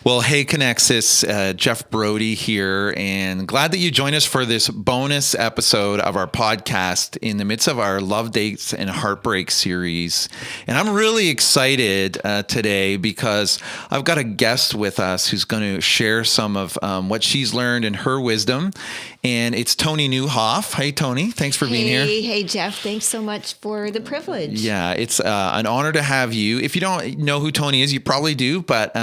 Well, hey, Connexus, Jeff Brody here, and glad that you joined us for this bonus episode of our podcast in the midst of our Love, Dates, and Heartbreak series. And I'm really excited today because I've got a guest with us who's going to share some of what she's learned and her wisdom. And it's Toni Nieuwhof. Hey, Toni. Thanks for being here. Hey, Jeff. Thanks so much for the privilege. Yeah, it's an honor to have you. If you don't know who Toni is, you probably do, but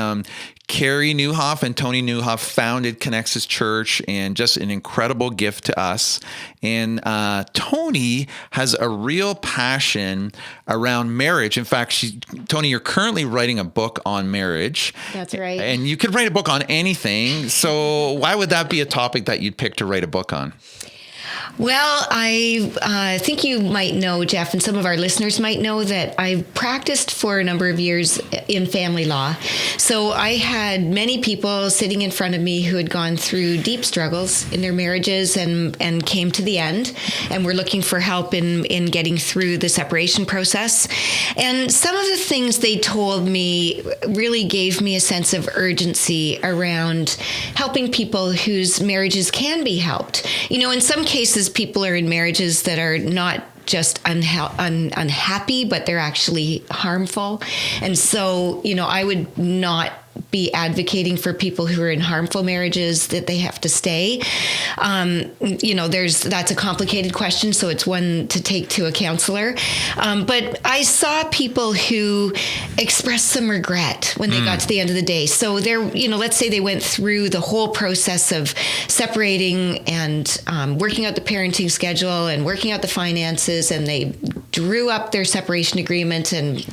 Carrie Nieuwhof and Toni Nieuwhof founded Connexus Church, and just an incredible gift to us. And Toni has a real passion around marriage. In fact, Toni, you're currently writing a book on marriage. That's right. And you could write a book on anything. So why would that be a topic that you'd pick to write a book on? Well, I think you might know, Jeff, and some of our listeners might know that I practiced for a number of years in family law. So I had many people sitting in front of me who had gone through deep struggles in their marriages and came to the end and were looking for help in getting through the separation process. And some of the things they told me really gave me a sense of urgency around helping people whose marriages can be helped. You know, in some cases, people are in marriages that are not just unhappy, but they're actually harmful. And so, you know, I would not be advocating for people who are in harmful marriages that they have to stay. You know, that's a complicated question, so it's one to take to a counselor. But I saw people who expressed some regret when they got to the end of the day. So let's say they went through the whole process of separating and working out the parenting schedule and working out the finances, and they drew up their separation agreement and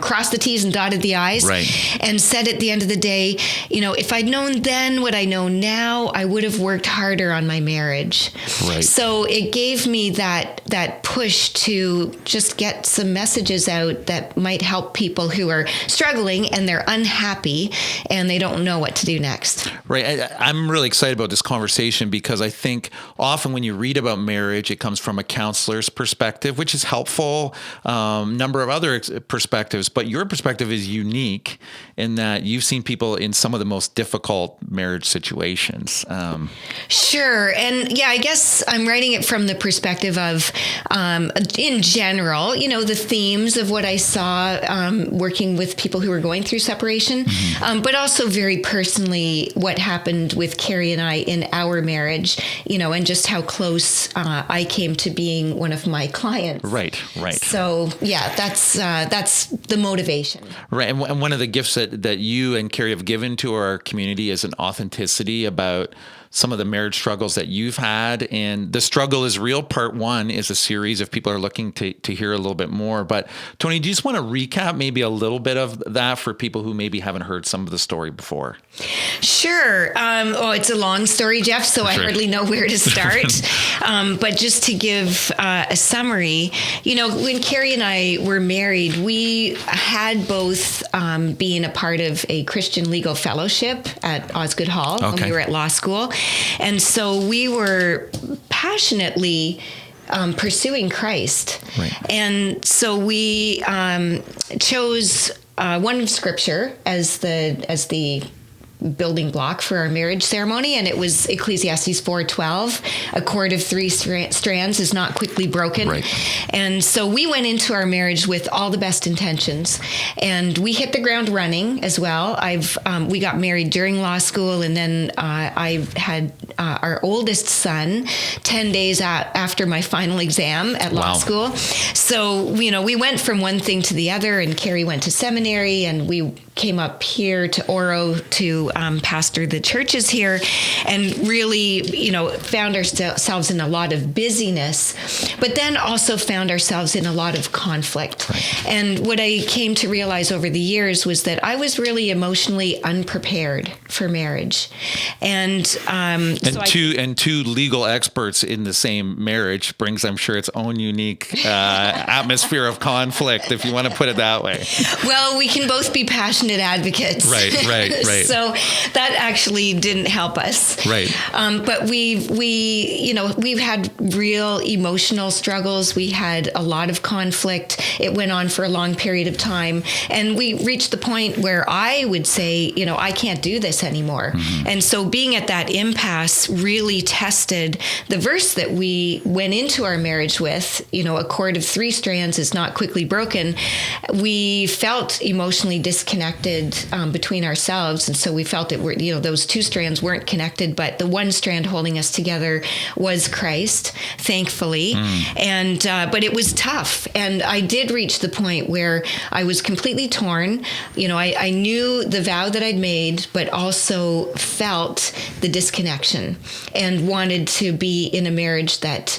crossed the T's and dotted the I's, right, and said at the end of the day, if I'd known then what I know now, I would have worked harder on my marriage. Right. So it gave me that push to just get some messages out that might help people who are struggling and they're unhappy and they don't know what to do next. Right. I'm really excited about this conversation because I think often when you read about marriage, it comes from a counselor's perspective, which is helpful. Number of other perspectives. But your perspective is unique in that you've seen people in some of the most difficult marriage situations. Sure. And yeah, I guess I'm writing it from the perspective of, in general, the themes of what I saw working with people who were going through separation, but also very personally what happened with Carrie and I in our marriage, and just how close I came to being one of my clients. Right. So yeah, that's the motivation. Right. And one of the gifts that you and Carrie have given to our community is an authenticity about some of the marriage struggles that you've had. And The Struggle is Real Part 1 is a series if people are looking to hear a little bit more. But Toni, do you just want to recap maybe a little bit of that for people who maybe haven't heard some of the story before? Sure. It's a long story, Jeff, so I hardly know where to start. But just to give a summary, when Carrie and I were married, we had both been a part of a Christian legal fellowship at Osgoode Hall when we were at law school. And so we were passionately pursuing Christ. Right. And so we chose one scripture as the building block for our marriage ceremony, and it was Ecclesiastes 4:12. A cord of three strands is not quickly broken. Right. And so we went into our marriage with all the best intentions, and we hit the ground running as well. We got married during law school, and then I had our oldest son 10 days after my final exam at law school. So we went from one thing to the other, and Carrie went to seminary, and we came up here to Oro to pastor the churches here, and really, found ourselves in a lot of busyness, but then also found ourselves in a lot of conflict. Right. And what I came to realize over the years was that I was really emotionally unprepared for marriage. And two legal experts in the same marriage brings, I'm sure, its own unique atmosphere of conflict, if you want to put it that way. Well, we can both be passionate passionate advocates. Right. So that actually didn't help us. Right. But we've had real emotional struggles. We had a lot of conflict. It went on for a long period of time. And we reached the point where I would say, I can't do this anymore. Mm-hmm. And so being at that impasse really tested the verse that we went into our marriage with, a cord of 3 strands is not quickly broken. We felt emotionally disconnected between ourselves. And so we felt that those 2 strands weren't connected, but the one strand holding us together was Christ, thankfully. But it was tough. And I did reach the point where I was completely torn. I knew the vow that I'd made, but also felt the disconnection and wanted to be in a marriage that,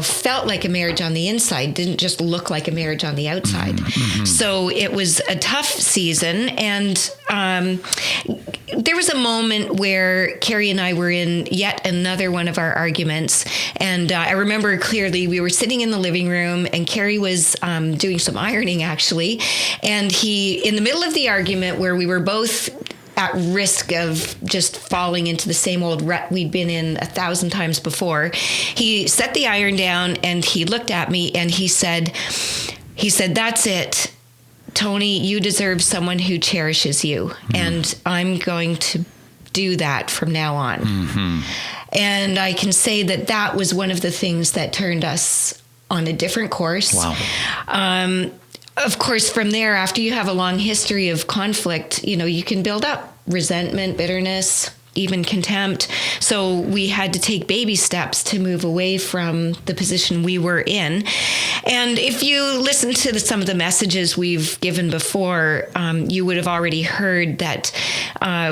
felt like a marriage on the inside, didn't just look like a marriage on the outside. Mm-hmm. So it was a tough season. And there was a moment where Carrie and I were in yet another one of our arguments. And I remember clearly we were sitting in the living room and Carrie was doing some ironing, actually. And in the middle of the argument where we were both at risk of just falling into the same old rut we'd been in 1,000 times before, he set the iron down and he looked at me and he said, "That's it. Toni, you deserve someone who cherishes you. Mm-hmm. And I'm going to do that from now on." Mm-hmm. And I can say that was one of the things that turned us on a different course. Wow. Of course, from there, after you have a long history of conflict, you can build up resentment, bitterness, even contempt. So we had to take baby steps to move away from the position we were in. And if you listen to some of the messages we've given before, you would have already heard that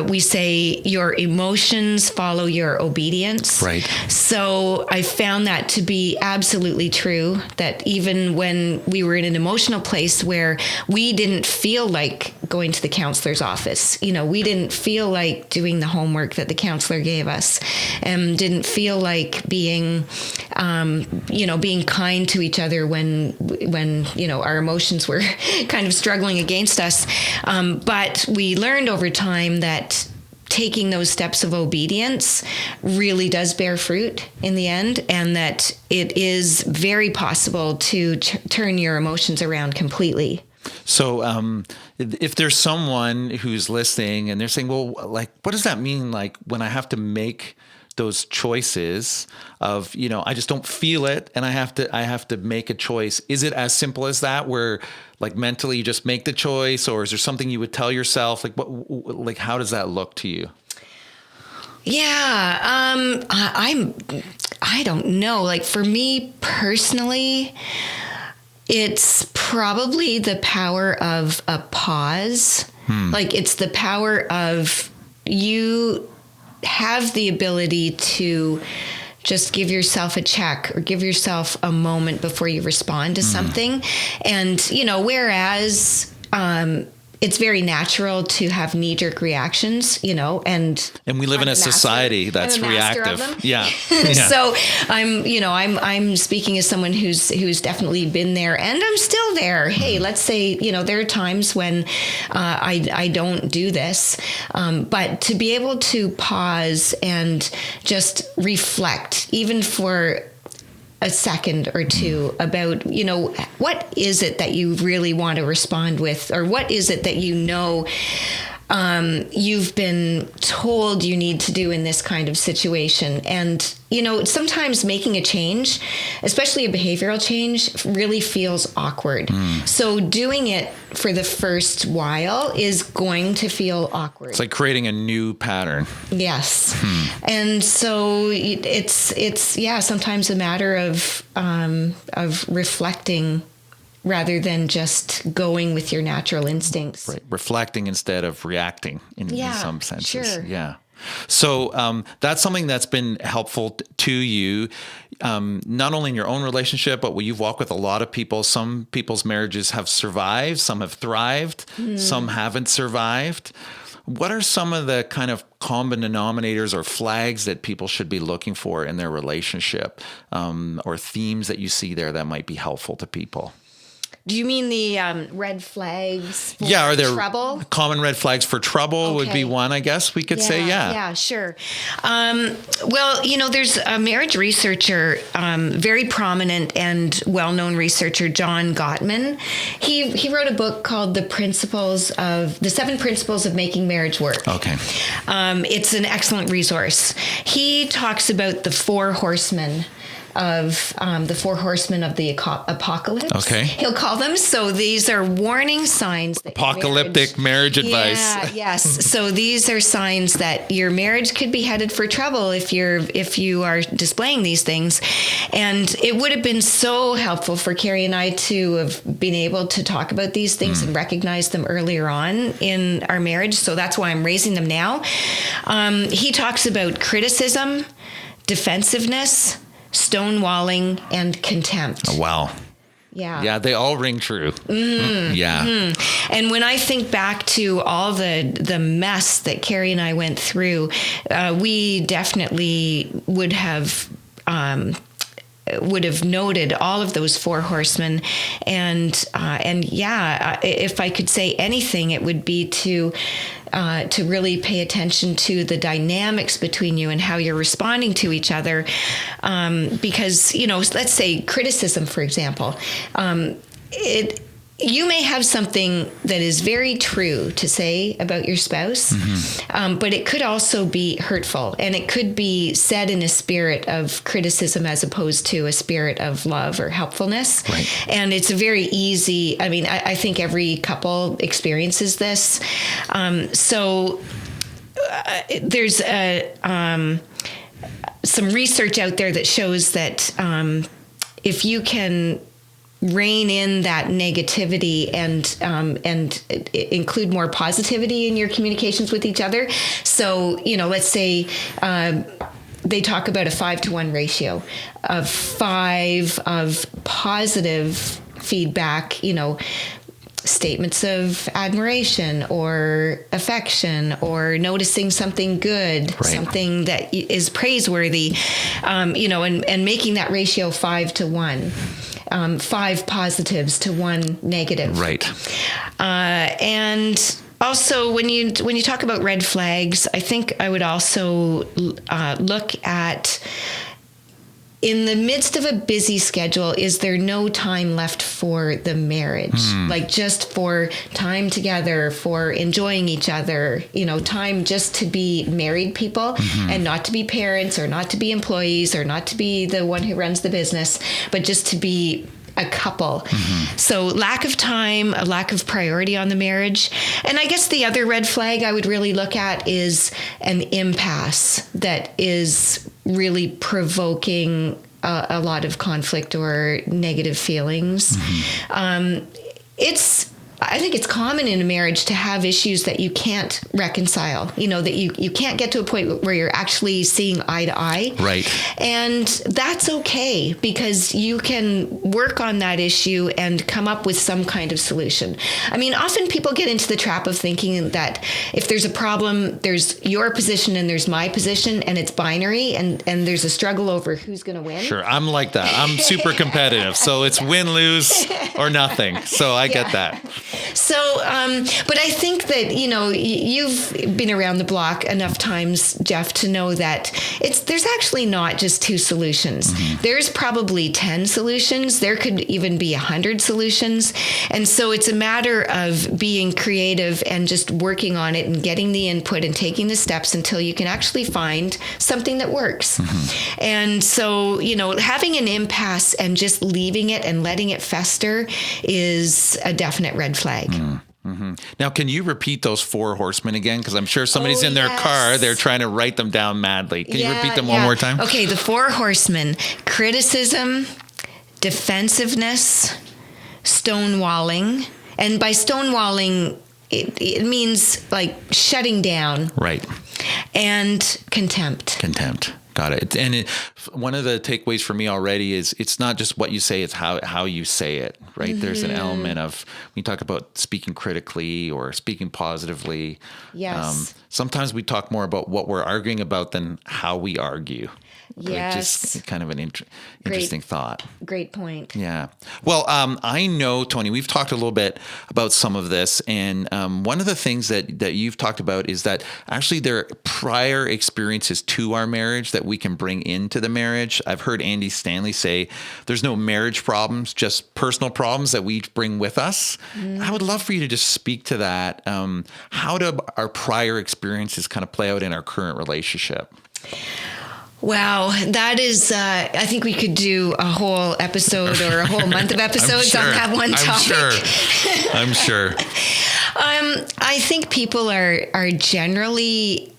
we say your emotions follow your obedience. Right. So I found that to be absolutely true, that even when we were in an emotional place where we didn't feel like going to the counselor's office, we didn't feel like doing the homework that the counselor gave us, and didn't feel like being kind to each other when our emotions were kind of struggling against us. But we learned over time that taking those steps of obedience really does bear fruit in the end, and that it is very possible to turn your emotions around completely. So if there's someone who's listening and they're saying, well, like, what does that mean? Like when I have to make those choices of, I just don't feel it and I have to make a choice. Is it as simple as that, where like mentally you just make the choice, or is there something you would tell yourself? Like how does that look to you? Yeah. I don't know. Like for me personally, it's probably the power of a pause. Like it's the power of you have the ability to just give yourself a check or give yourself a moment before you respond to something. And, whereas it's very natural to have knee-jerk reactions, and we live in a society that's reactive. Yeah. So I'm speaking as someone who's definitely been there, and I'm still there. Hey, let's say, there are times when I don't do this, but to be able to pause and just reflect, even for a second or two, about, what is it that you really want to respond with, or what is it that you've been told you need to do in this kind of situation. And, sometimes making a change, especially a behavioral change, really feels awkward. So doing it for the first while is going to feel awkward. It's like creating a new pattern. Yes. And so it's sometimes a matter of reflecting rather than just going with your natural instincts. Right. Reflecting instead of reacting in some senses. Sure. Yeah. So that's something that's been helpful to you, not only in your own relationship, but you've walked with a lot of people. Some people's marriages have survived, some have thrived, some haven't survived. What are some of the kind of common denominators or flags that people should be looking for in their relationship, or themes that you see there that might be helpful to people? Do you mean the red flags for Are there trouble? common red flags for trouble would be one, I guess we could say, Yeah, sure. Well, there's a marriage researcher, very prominent and well-known researcher, John Gottman. He wrote a book called The 7 Principles of Making Marriage Work. Okay. It's an excellent resource. He talks about the 4 horsemen of the apocalypse. Okay. He'll call them. So these are warning signs that apocalyptic marriage advice. Yes. So these are signs that your marriage could be headed for trouble if you are displaying these things. And it would have been so helpful for Carrie and I to have been able to talk about these things and recognize them earlier on in our marriage. So that's why I'm raising them now. He talks about criticism, defensiveness, stonewalling, and contempt. Oh, wow. Yeah, they all ring true. Yeah. And when I think back to all the mess that Carrie and I went through, we definitely would have noted all of those 4 horsemen, and if I could say anything, it would be to really pay attention to the dynamics between you and how you're responding to each other, because let's say criticism, for example, you may have something that is very true to say about your spouse, but it could also be hurtful, and it could be said in a spirit of criticism as opposed to a spirit of love or helpfulness. Right. And it's a very easy, I think every couple experiences this. There's some research out there that shows that if you can rein in that negativity and include more positivity in your communications with each other. So, let's say they talk about a 5-to-1 ratio of 5 of positive feedback, statements of admiration or affection or noticing something good, something that is praiseworthy, and making that ratio 5-to-1. 5 positives to 1 negative. Right. And also, when you talk about red flags, I think I would also look at, in the midst of a busy schedule, is there no time left for the marriage? Like just for time together, for enjoying each other, time just to be married people and not to be parents or not to be employees or not to be the one who runs the business, but just to be a couple. So lack of time, a lack of priority on the marriage. And I guess the other red flag I would really look at is an impasse that is really provoking a lot of conflict or negative feelings. I think it's common in a marriage to have issues that you can't reconcile, that you can't get to a point where you're actually seeing eye to eye. Right. And that's okay, because you can work on that issue and come up with some kind of solution. Often people get into the trap of thinking that if there's a problem, there's your position and there's my position, and it's binary, and there's a struggle over who's going to win. Sure. I'm like that. I'm super competitive. So it's win, lose, or nothing. So I get that. So, but I think that, you've been around the block enough times, Jeff, to know that there's actually not just 2 solutions. There's probably 10 solutions. There could even be 100 solutions. And so it's a matter of being creative and just working on it and getting the input and taking the steps until you can actually find something that works. And so, having an impasse and just leaving it and letting it fester is a definite red flag. Now, can you repeat those 4 horsemen again? Because I'm sure somebody's in their car. They're trying to write them down madly. Can you repeat them one more time? Okay, the 4 horsemen: criticism, defensiveness, stonewalling. And by stonewalling, it means like shutting down. Right. And contempt. Got it. And one of the takeaways for me already is it's not just what you say, it's how you say it, right? Mm-hmm. There's an element of, when you talk about speaking critically or speaking positively. Yes. Sometimes we talk more about what we're arguing about than how we argue. Yes. Just kind of an interesting thought. Great point. Yeah. Well, I know, Toni, we've talked a little bit about some of this. And one of the things that you've talked about is that actually there are prior experiences to our marriage that we can bring into the marriage. I've heard Andy Stanley say there's no marriage problems, just personal problems that we bring with us. I would love for you to just speak to that. How do our prior experiences kind of play out in our current relationship? Wow, that is, I think we could do a whole episode or a whole month of episodes on that one topic. I'm sure. I think people are generally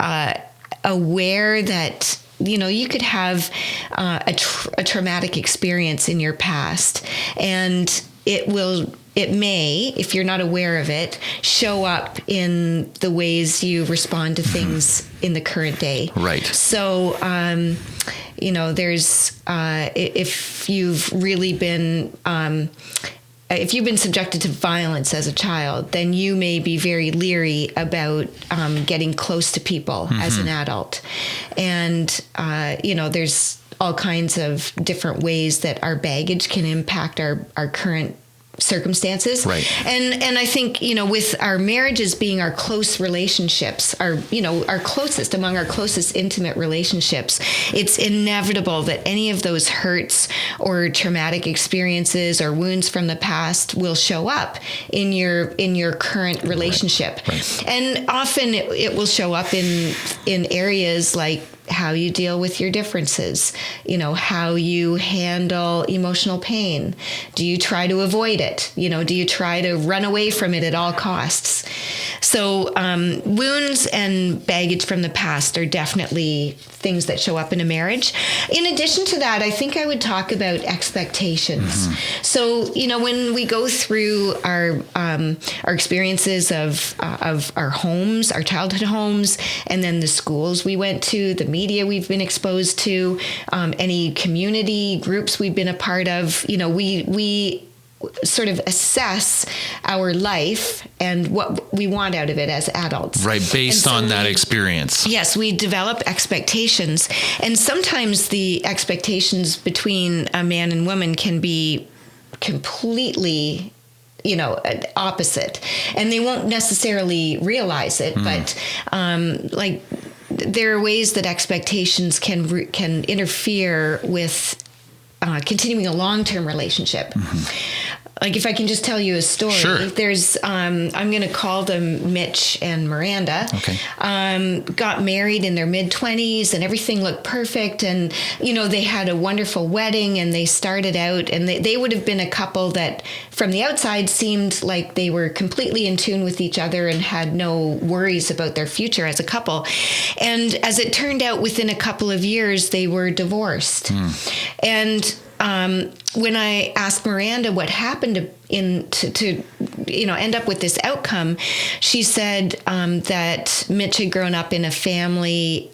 aware that, you could have a traumatic experience in your past, and it may, if you're not aware of it, show up in the ways you respond to things in the current day. Right. So, there's, if you've really been, if you've been subjected to violence as a child, then you may be very leery about getting close to people as an adult. And, there's all kinds of different ways that our baggage can impact our current circumstances. Right. And I think, with our marriages being our close relationships, our closest, among our closest intimate relationships, it's inevitable that any of those hurts or traumatic experiences or wounds from the past will show up in your current relationship. Right. And often it will show up in areas like how you deal with your differences, how you handle emotional pain. Do you try to avoid it? Do you try to run away from it at all costs? So wounds and baggage from the past are definitely things that show up in a marriage. In addition to that, I think I would talk about expectations. So, when we go through our experiences of our homes, our childhood homes, and then the schools we went to, the media we've been exposed to, any community groups we've been a part of, we sort of assess our life and what we want out of it as adults. Right, based on that experience. Yes, we develop expectations. And sometimes the expectations between a man and woman can be completely opposite. And they won't necessarily realize it, but there are ways that expectations can interfere with continuing a long-term relationship. Like, if I can just tell you a story, sure. There's, I'm going to call them Mitch and Miranda. Okay. Got married in their mid-20s and everything looked perfect. And, they had a wonderful wedding and they started out, and they would have been a couple that from the outside seemed like they were completely in tune with each other and had no worries about their future as a couple. And as it turned out, within a couple of years, they were divorced. And when I asked Miranda what happened to end up with this outcome, she said that Mitch had grown up in a family.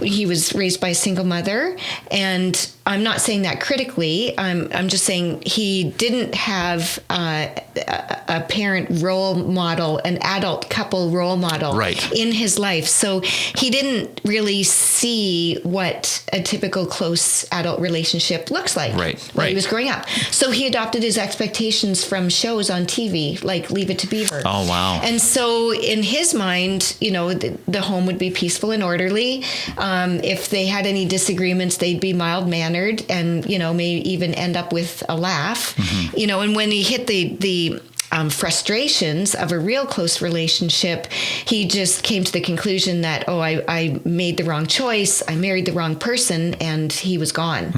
He was raised by a single mother, and I'm not saying that critically. I'm just saying he didn't have a parent role model, an adult couple role model in his life. So he didn't really see what a typical close adult relationship looks like when he was growing up. So he adopted his expectations from shows on TV, like Leave It to Beaver. Oh, wow. And so in his mind, the home would be peaceful and orderly. If they had any disagreements, they'd be mild-mannered and, may even end up with a laugh. And when he hit the frustrations of a real close relationship, he just came to the conclusion that, I made the wrong choice, I married the wrong person, and he was gone.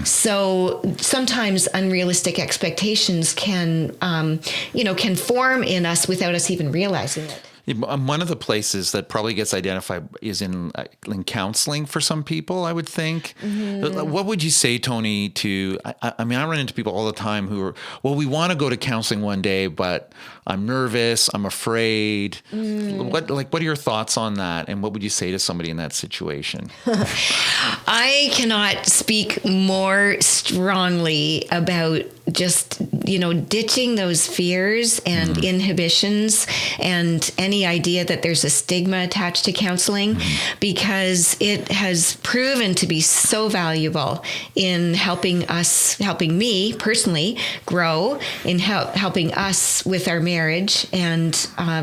So sometimes unrealistic expectations can form in us without us even realizing it. One of the places that probably gets identified is in counseling for some people, I would think. What would you say, Toni, to, I mean, I run into people all the time who are, well, we want to go to counseling one day, but I'm nervous, I'm afraid. What are your thoughts on that? And what would you say to somebody in that situation? I cannot speak more strongly about just, ditching those fears and inhibitions and any idea that there's a stigma attached to counseling, because it has proven to be so valuable in helping me personally grow, in helping us with our marriage. And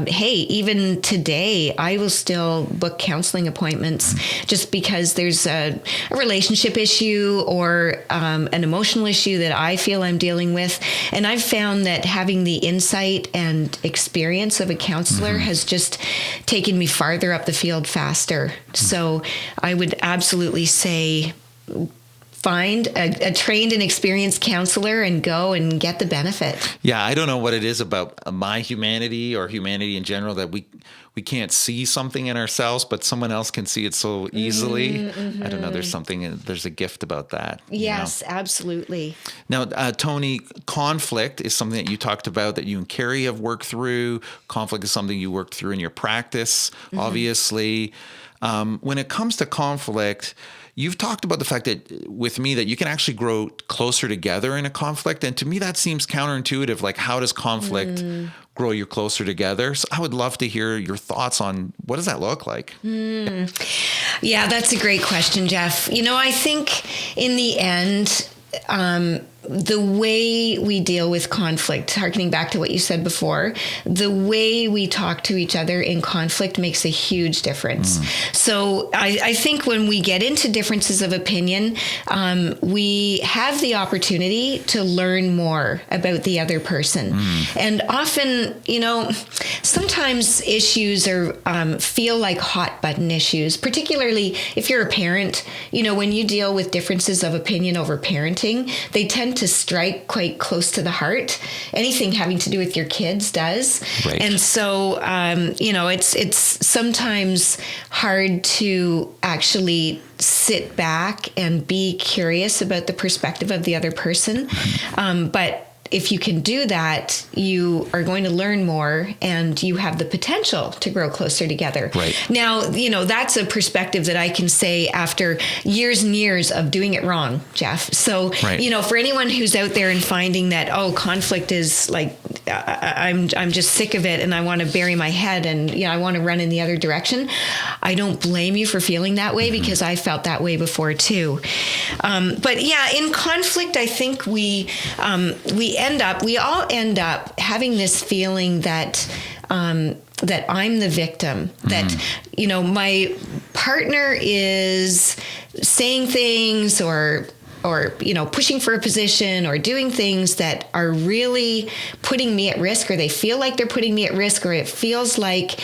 hey, even today, I will still book counseling appointments just because there's a relationship issue or an emotional issue that I feel I'm dealing with. And I've found that having the insight and experience of a counselor has just taken me farther up the field faster. So I would absolutely say find a trained and experienced counselor and go and get the benefit. Yeah, I don't know what it is about my humanity or humanity in general that we can't see something in ourselves, but someone else can see it so easily. I don't know. There's a gift about that. Yes, absolutely. Now, Toni, conflict is something that you talked about that you and Carrie have worked through. Conflict is something you worked through in your practice, obviously. When it comes to conflict, you've talked about the fact that with me that you can actually grow closer together in a conflict. And to me, that seems counterintuitive. Like, how does conflict grow you closer together? So I would love to hear your thoughts on what does that look like? Yeah, that's a great question, Jeff. I think in the end, the way we deal with conflict, harkening back to what you said before, the way we talk to each other in conflict makes a huge difference. So I think when we get into differences of opinion, we have the opportunity to learn more about the other person. And often, sometimes issues are feel like hot button issues, particularly if you're a parent. When you deal with differences of opinion over parenting, they tend to strike quite close to the heart. Anything having to do with your kids does. Right. And so, it's sometimes hard to actually sit back and be curious about the perspective of the other person. But if you can do that, you are going to learn more and you have the potential to grow closer together. Right. Now, that's a perspective that I can say after years and years of doing it wrong, Jeff. So, for anyone who's out there and finding that, conflict is like, I'm just sick of it and I want to bury my head and, I want to run in the other direction. I don't blame you for feeling that way because I felt that way before too. But yeah, in conflict, I think we all end up having this feeling that that I'm the victim, that my partner is saying things or pushing for a position or doing things that are really putting me at risk, or they feel like they're putting me at risk, or it feels like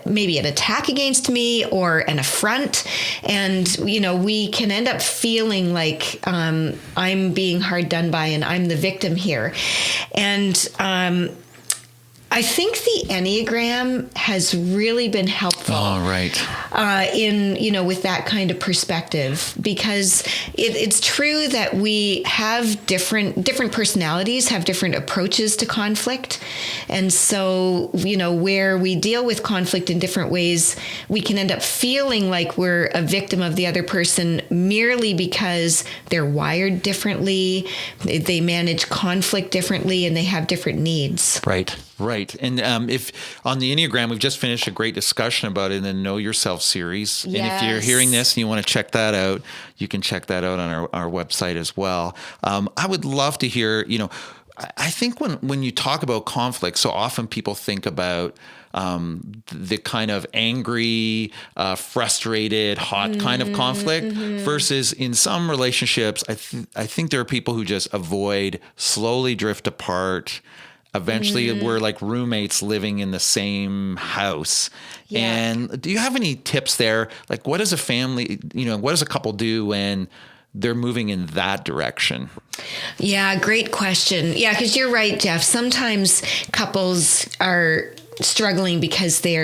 maybe an attack against me or an affront. And, we can end up feeling like I'm being hard done by and I'm the victim here. And I think the Enneagram has really been helpful. Oh, right. With that kind of perspective, because it's true that we have different personalities, have different approaches to conflict. And so, where we deal with conflict in different ways, we can end up feeling like we're a victim of the other person merely because they're wired differently, they manage conflict differently, and they have different needs. Right. Right. And if on the Enneagram, we've just finished a great discussion about it in the Know Yourself series. Yes. And if you're hearing this and you want to check that out, you can check that out on our website as well. I would love to hear, I think when you talk about conflict, so often people think about the kind of angry, frustrated, hot kind of conflict versus in some relationships, I think there are people who just avoid, slowly drift apart. Eventually, we're like roommates living in the same house. Yeah. And do you have any tips there? Like, what does a family, what does a couple do when they're moving in that direction? Yeah, great question. Yeah, because you're right, Jeff. Sometimes couples are struggling because they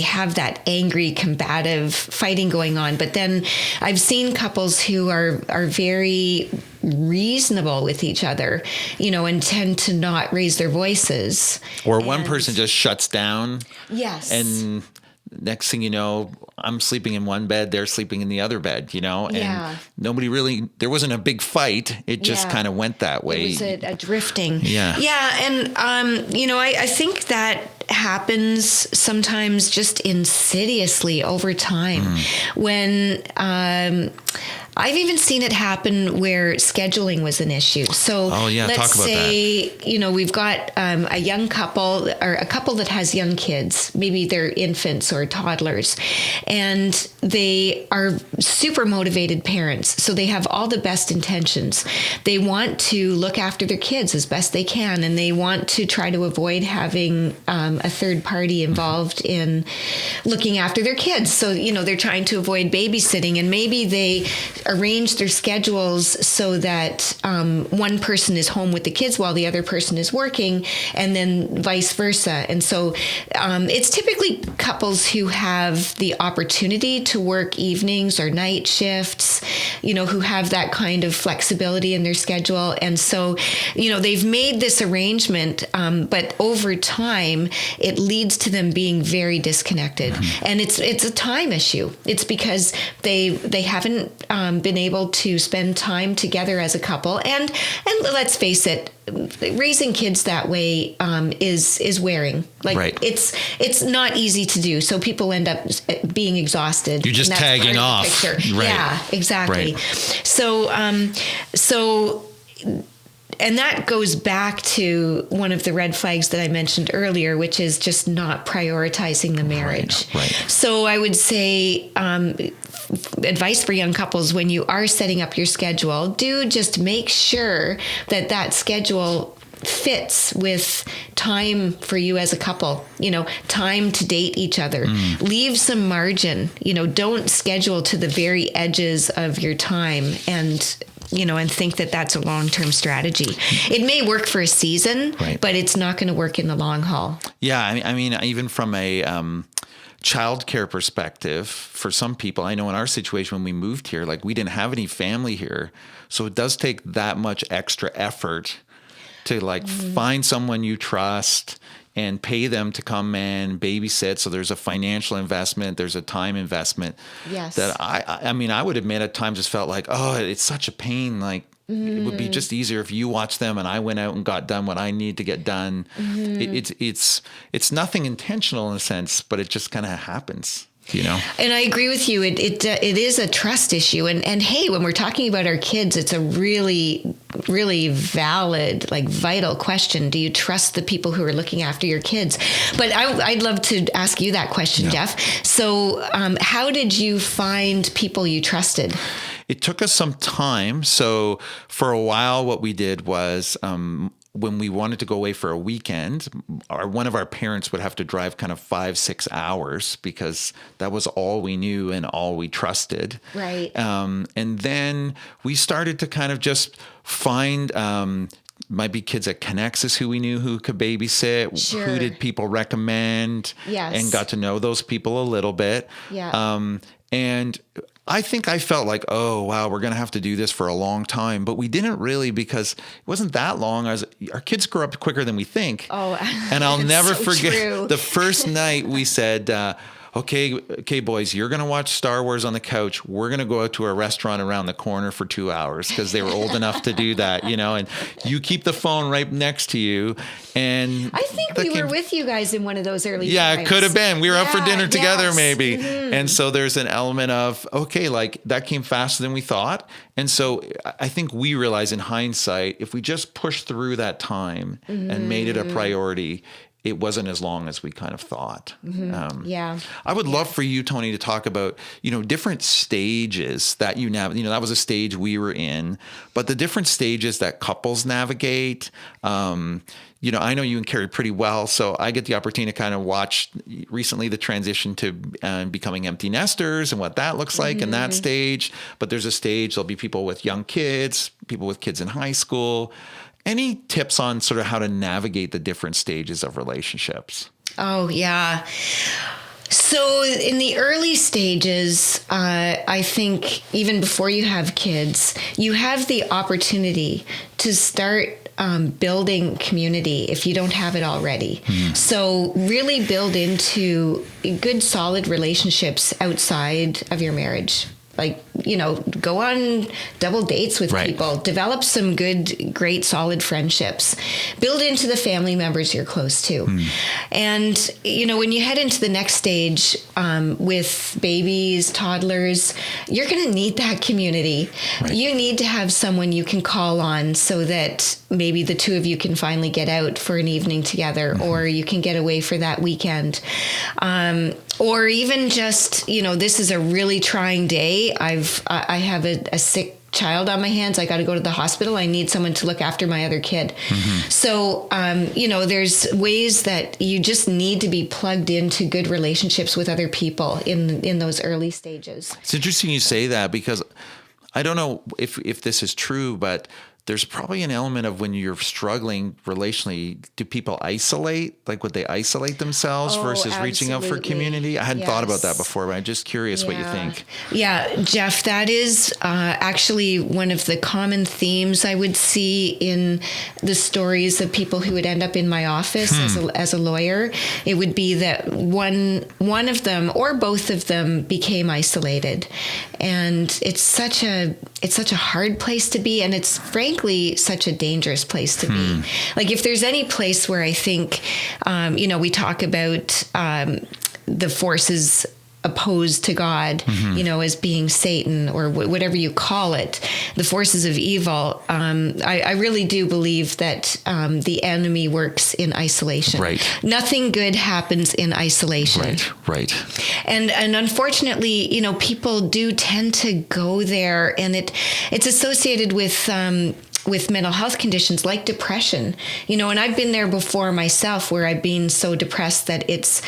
have that angry, combative fighting going on. But then I've seen couples who are very reasonable with each other, and tend to not raise their voices. Or one person just shuts down. Yes. And next thing you know, I'm sleeping in one bed, they're sleeping in the other bed, and nobody really, there wasn't a big fight. It just kind of went that way. It was a drifting. Yeah. Yeah. And, I think that happens sometimes just insidiously over time when, I've even seen it happen where scheduling was an issue. So let's talk about say, we've got a young couple or a couple that has young kids, maybe they're infants or toddlers, and they are super motivated parents. So they have all the best intentions. They want to look after their kids as best they can, and they want to try to avoid having a third party involved in looking after their kids. So, they're trying to avoid babysitting, and maybe they arrange their schedules so that one person is home with the kids while the other person is working, and then vice versa. And so it's typically couples who have the opportunity to work evenings or night shifts, who have that kind of flexibility in their schedule. And so, they've made this arrangement, but over time, it leads to them being very disconnected. And it's a time issue. It's because they haven't been able to spend time together as a couple, and let's face it, raising kids that way is wearing. Right. It's not easy to do. So people end up being exhausted. You're just tagging off. Right. Yeah, exactly. Right. So. And that goes back to one of the red flags that I mentioned earlier, which is just not prioritizing the marriage. Right. So I would say advice for young couples: when you are setting up your schedule, do just make sure that schedule fits with time for you as a couple, time to date each other. Leave some margin, don't schedule to the very edges of your time and think that that's a long-term strategy. It may work for a season, but it's not going to work in the long haul. Yeah. I mean, even from a childcare perspective, for some people, I know in our situation when we moved here, we didn't have any family here. So it does take that much extra effort to find someone you trust and pay them to come and babysit. So there's a financial investment, there's a time investment. Yes. That I would admit at times just felt like, oh, it's such a pain. It would be just easier if you watched them and I went out and got done what I need to get done. It's nothing intentional in a sense, but it just kind of happens. And I agree with you. It is a trust issue. And hey, when we're talking about our kids, it's a really, really valid, vital question. Do you trust the people who are looking after your kids? But I'd love to ask you that question, Jeff. So how did you find people you trusted? It took us some time. So for a while, what we did was when we wanted to go away for a weekend, one of our parents would have to drive kind of 5-6 hours because that was all we knew and all we trusted. Right. And then we started to kind of just find might be kids at Connexus who we knew who could babysit. Sure. Who did people recommend? Yes. And got to know those people a little bit. Yeah. And I think I felt like, oh, wow, we're going to have to do this for a long time. But we didn't really, because it wasn't that long. Our kids grow up quicker than we think. Oh, and I'll never forget true. The first night we said, okay, boys, you're going to watch Star Wars on the couch. We're going to go out to a restaurant around the corner for 2 hours because they were old enough to do that, and you keep the phone right next to you. And I think we were with you guys in one of those early times. It could have been. We were out for dinner together, maybe. Mm-hmm. And so there's an element of, okay, that came faster than we thought. And so I think we realize in hindsight, if we just pushed through that time and made it a priority, it wasn't as long as we kind of thought. Yeah. I would love for you, Toni, to talk about, different stages that you navigate. That was a stage we were in, but the different stages that couples navigate. I know you and Carrie pretty well, so I get the opportunity to kind of watch recently the transition to becoming empty nesters and what that looks like in that stage. But there's a stage, there'll be people with young kids, people with kids in high school. Any tips on sort of how to navigate the different stages of relationships? Oh, yeah. So in the early stages, I think even before you have kids, you have the opportunity to start building community if you don't have it already. So really build into good, solid relationships outside of your marriage. Like, go on double dates with people, develop some good, great, solid friendships, build into the family members you're close to. And, when you head into the next stage with babies, toddlers, you're going to need that community. You need to have someone you can call on so that maybe the two of you can finally get out for an evening together, or you can get away for that weekend. Or even just, this is a really trying day. I have a sick child on my hands. I got to go to the hospital. I need someone to look after my other kid. So, there's ways that you just need to be plugged into good relationships with other people in those early stages. It's interesting you say that, because I don't know if this is true, but there's probably an element of when you're struggling relationally, do people isolate? Like, would they isolate themselves versus reaching out for community? I hadn't thought about that before, but I'm just curious what you think. Yeah, Jeff, that is actually one of the common themes I would see in the stories of people who would end up in my office as a lawyer. It would be that one of them or both of them became isolated. And it's such a hard place to be, and it's frankly such a dangerous place to be. Like, if there's any place where I think, we talk about the forces opposed to God, as being Satan or whatever you call it, the forces of evil. I really do believe that the enemy works in isolation. Nothing good happens in isolation. Right. And unfortunately, people do tend to go there, and it's associated with mental health conditions like depression, and I've been there before myself, where I've been so depressed that it's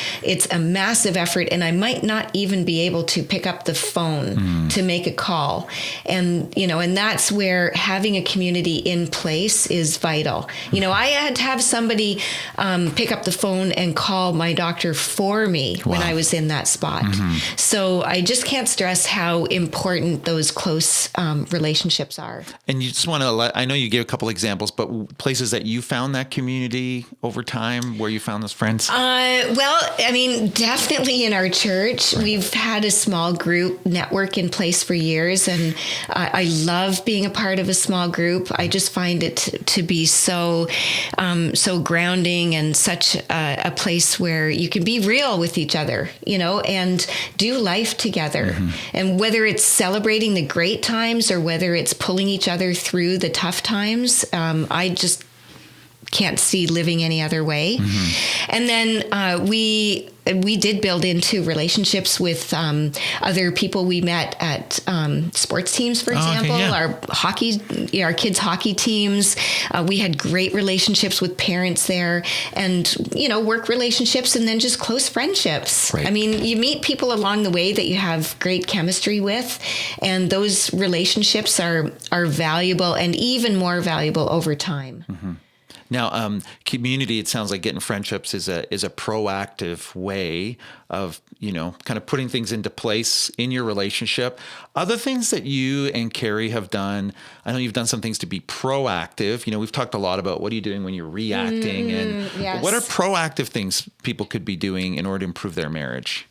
a massive effort, and I might not even be able to pick up the phone to make a call. And, and that's where having a community in place is vital. I had to have somebody pick up the phone and call my doctor for me when I was in that spot. So I just can't stress how important those close relationships are. And you just want to I know you gave a couple examples, but places that you found that community over time, where you found those friends? Definitely in our church. We've had a small group network in place for years, and I love being a part of a small group. I just find it to be so grounding, and such a place where you can be real with each other, and do life together. And whether it's celebrating the great times or whether it's pulling each other through the tough times, I just can't see living any other way. And then we did build into relationships with other people we met at sports teams, for example. Our kids' hockey teams. We had great relationships with parents there, and work relationships, and then just close friendships. I mean, you meet people along the way that you have great chemistry with, and those relationships are valuable, and even more valuable over time. Now, community, it sounds like getting friendships is a proactive way of, kind of putting things into place in your relationship. Other things that you and Carrie have done, I know you've done some things to be proactive. We've talked a lot about what are you doing when you're reacting, and what are proactive things people could be doing in order to improve their marriage?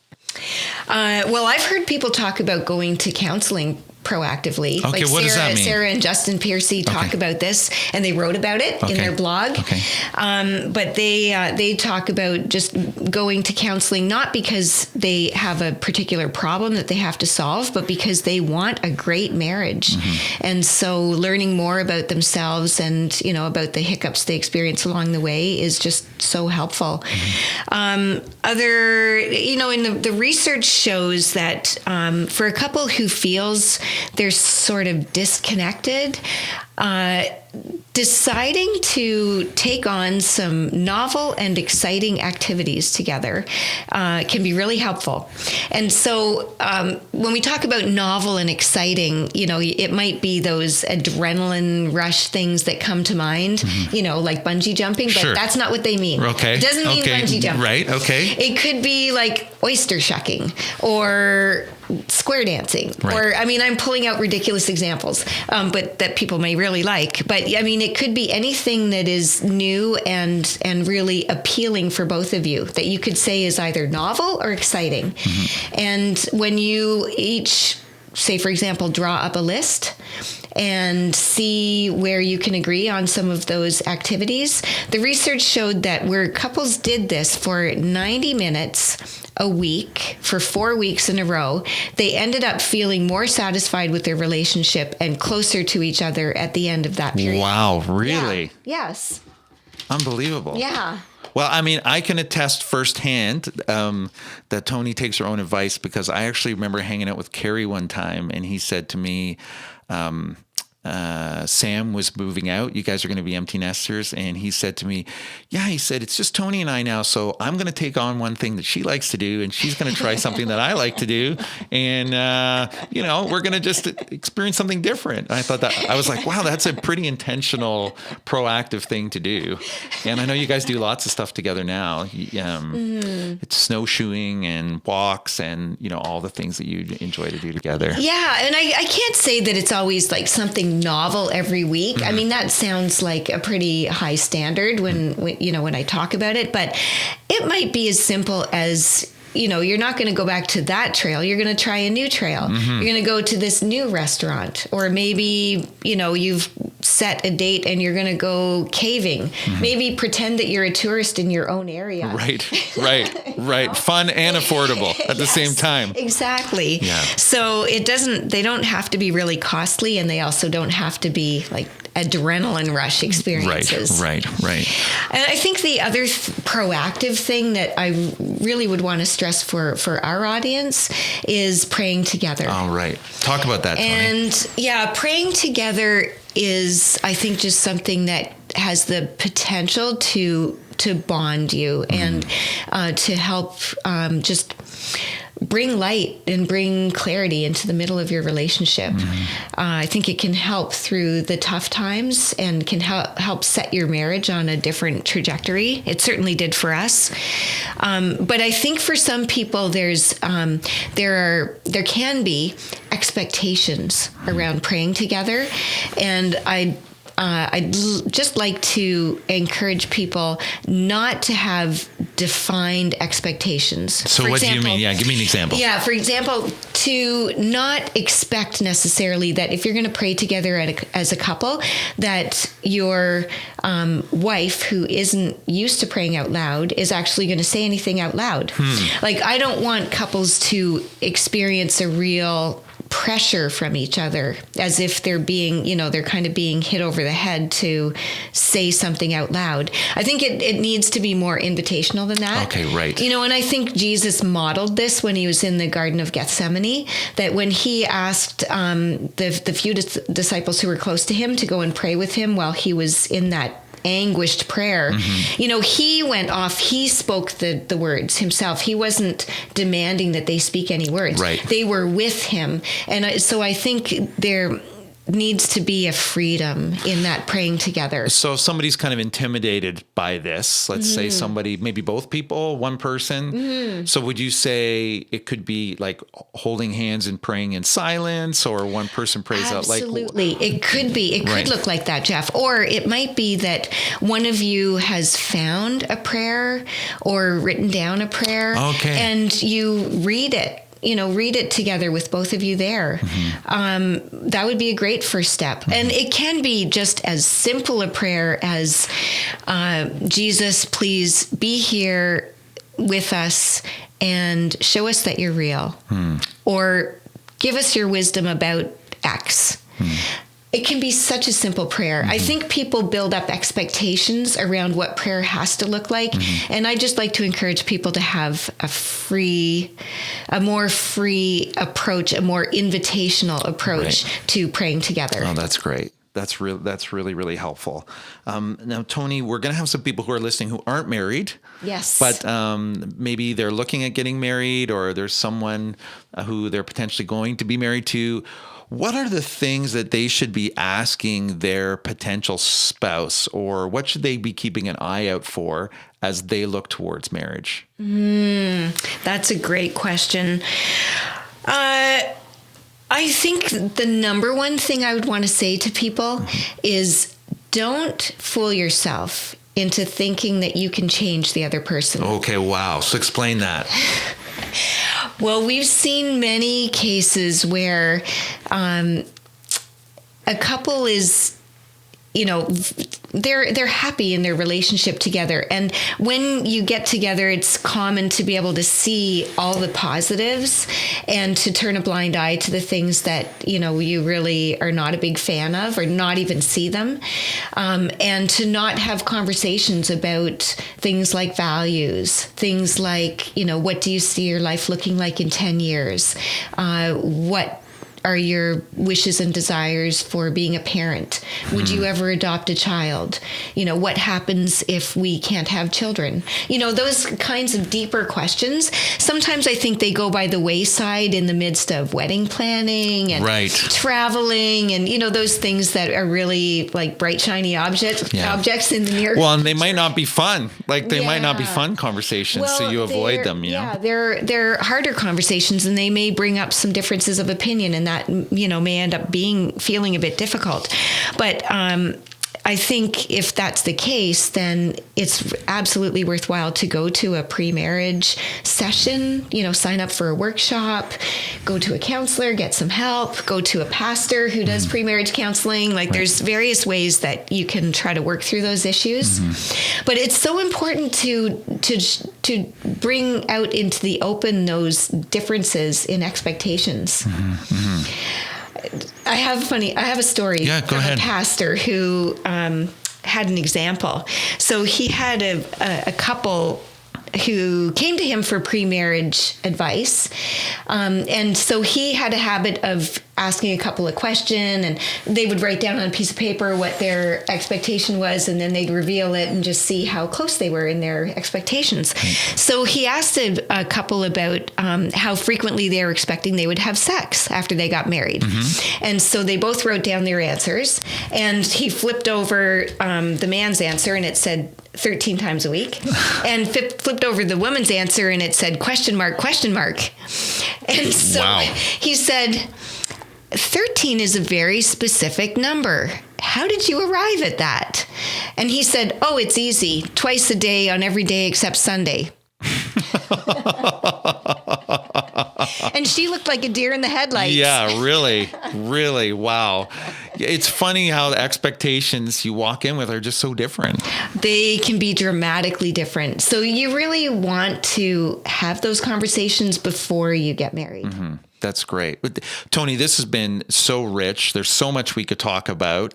I've heard people talk about going to counseling proactively. Okay, what does that mean? Sarah and Justin Piercy talk about this, and they wrote about it in their blog. Okay. But they talk about just going to counseling, not because they have a particular problem that they have to solve, but because they want a great marriage. And so learning more about themselves and, about the hiccups they experience along the way is just so helpful. In the research shows that for a couple who feels they're sort of disconnected, deciding to take on some novel and exciting activities together can be really helpful. And so when we talk about novel and exciting, it might be those adrenaline rush things that come to mind, like bungee jumping, but that's not what they mean. Okay. It doesn't mean bungee jumping. Right. Okay. It could be like oyster shucking or square dancing, or I'm pulling out ridiculous examples, but that people may really like. But it could be anything that is new and really appealing for both of you that you could say is either novel or exciting. And when you each, say for example, draw up a list and see where you can agree on some of those activities, the research showed that where couples did this for 90 minutes a week for 4 weeks in a row, they ended up feeling more satisfied with their relationship and closer to each other at the end of that period. Wow, really? Yeah. Yes. Unbelievable. Yeah. Well, I can attest firsthand that Toni takes her own advice, because I actually remember hanging out with Carrie one time, and he said to me, Sam was moving out. You guys are going to be empty nesters. And he said to me, he said, it's just Toni and I now. So I'm going to take on one thing that she likes to do, and she's going to try something that I like to do. And, we're going to just experience something different. And I thought I was like, wow, that's a pretty intentional, proactive thing to do. And I know you guys do lots of stuff together now. It's snowshoeing and walks and, all the things that you enjoy to do together. Yeah. And I can't say that it's always like something novel every week. That sounds like a pretty high standard when I talk about it, but it might be as simple as, you're not going to go back to that trail. You're going to try a new trail. You're going to go to this new restaurant, or maybe, you've set a date and you're going to go caving. Maybe pretend that you're a tourist in your own area. Right. Fun and affordable at the same time. Exactly. Yeah. So they don't have to be really costly, and they also don't have to be like adrenaline rush experiences. Right. And I think the other proactive thing that I really would want to stress for our audience is praying together. All right. Talk about that, Toni. And praying together is, I think, just something that has the potential to bond you and to help just bring light and bring clarity into the middle of your relationship. I think it can help through the tough times and can help set your marriage on a different trajectory. It certainly did for us. But I think for some people, there can be expectations around praying together, and I'd just like to encourage people not to have defined expectations. So what do you mean? Yeah, give me an example. Yeah, for example, to not expect necessarily that if you're going to pray together as a couple, that your wife, who isn't used to praying out loud, is actually going to say anything out loud. Like, I don't want couples to experience a real pressure from each other, as if they're being, they're kind of being hit over the head to say something out loud. I think it needs to be more invitational than that. Okay, right. And I think Jesus modeled this when he was in the Garden of Gethsemane, that when he asked the few disciples who were close to him to go and pray with him while he was in that anguished prayer, he went off, he spoke the words himself. He wasn't demanding that they speak any words. Right. They were with him. And so I think there needs to be a freedom in that praying together. So if somebody's kind of intimidated by this, let's say somebody, maybe both people, one person. So would you say it could be like holding hands and praying in silence, or one person prays out like? Absolutely. It could be. It could look like that, Jeff. Or it might be that one of you has found a prayer or written down a prayer, and you read it read it together with both of you there. That would be a great first step. And it can be just as simple a prayer as, Jesus, please be here with us and show us that you're real. Or give us your wisdom about X. It can be such a simple prayer. I think people build up expectations around what prayer has to look like. And I just like to encourage people to have a more free approach, a more invitational approach to praying together. Oh, that's great. That's really, really helpful. Now, Toni, we're going to have some people who are listening who aren't married. Yes. But maybe they're looking at getting married, or there's someone who they're potentially going to be married to. What are the things that they should be asking their potential spouse, or what should they be keeping an eye out for as they look towards marriage? That's a great question. I think the number one thing I would want to say to people is don't fool yourself into thinking that you can change the other person. Okay, wow. So explain that. Well, we've seen many cases where a couple is, they're happy in their relationship together. And when you get together, it's common to be able to see all the positives and to turn a blind eye to the things that, you really are not a big fan of or not even see them. And to not have conversations about things like values, things like, what do you see your life looking like in 10 years? What are your wishes and desires for being a parent? Would you ever adopt a child? What happens if we can't have children? Those kinds of deeper questions. Sometimes I think they go by the wayside in the midst of wedding planning and traveling and, those things that are really like bright, shiny objects in the near. Well, and they might not be fun. They might not be fun conversations, so you avoid them, Yeah, they're harder conversations, and they may bring up some differences of opinion, and that may end up feeling a bit difficult. But I think if that's the case, then it's absolutely worthwhile to go to a pre-marriage session, sign up for a workshop, go to a counselor, get some help, go to a pastor who does pre-marriage counseling. There's various ways that you can try to work through those issues. But it's so important to bring out into the open those differences in expectations. I have a story from a pastor who had an example. So he had a couple who came to him for pre-marriage advice. And so he had a habit of asking a couple of questions, and they would write down on a piece of paper what their expectation was, and then they'd reveal it and just see how close they were in their expectations. So he asked a couple about how frequently they were expecting they would have sex after they got married. And so they both wrote down their answers, and he flipped over the man's answer, and it said 13 times a week, and flipped over the woman's answer, and it said question mark. And so he said, 13 is a very specific number. How did you arrive at that? And he said, oh, it's easy. Twice a day on every day except Sunday. And she looked like a deer in the headlights. Yeah, really, really. Wow. It's funny how the expectations you walk in with are just so different. They can be dramatically different. So you really want to have those conversations before you get married. That's great. Toni, this has been so rich. There's so much we could talk about.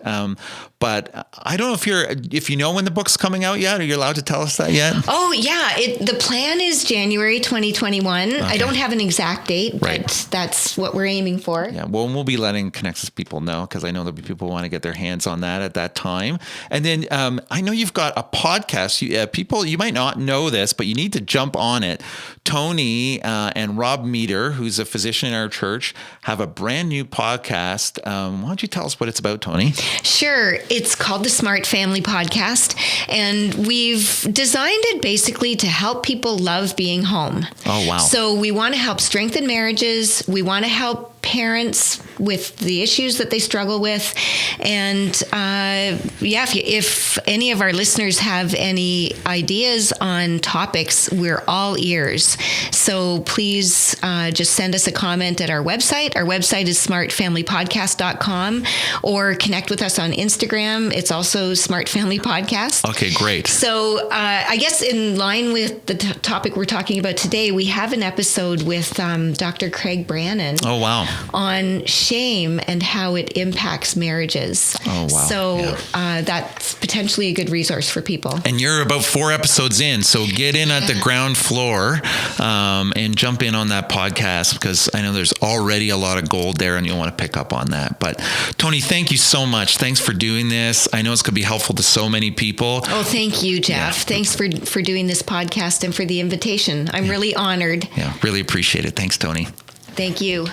But I don't know if you know when the book's coming out yet. Are you allowed to tell us that yet? Oh, yeah. The plan is January 2021. Okay. I don't have an exact date, but that's what we're aiming for. Yeah. Well, we'll be letting Connexus people know, because I know there'll be people who want to get their hands on that at that time. And then I know you've got a podcast. People, you might not know this, but you need to jump on it. Toni and Rob Meter, who's a physician in our church, have a brand new podcast. Why don't you tell us what it's about, Toni? Sure. It's called the Smart Family Podcast, and we've designed it basically to help people love being home. Oh, wow. So we want to help strengthen marriages. We want to help parents with the issues that they struggle with. And if any of our listeners have any ideas on topics, we're all ears. So please just send us a comment at our website. Our website is smartfamilypodcast.com, or connect with us on Instagram. It's also Smart Family Podcast. Okay, great. So I guess in line with the topic we're talking about today, we have an episode with Dr. Craig Brannon. Oh, wow. On shame and how it impacts marriages. Oh, wow. So that's potentially a good resource for people. And you're about 4 episodes in, so get in at the ground floor and jump in on that podcast, because I know there's already a lot of gold there and you'll want to pick up on that. But Toni, thank you so much. Thanks for doing this. I know it's going to be helpful to so many people. Oh, thank you, Jeff. Yeah. Thanks for doing this podcast and for the invitation. I'm really honored. Yeah, really appreciate it. Thanks, Toni. Thank you.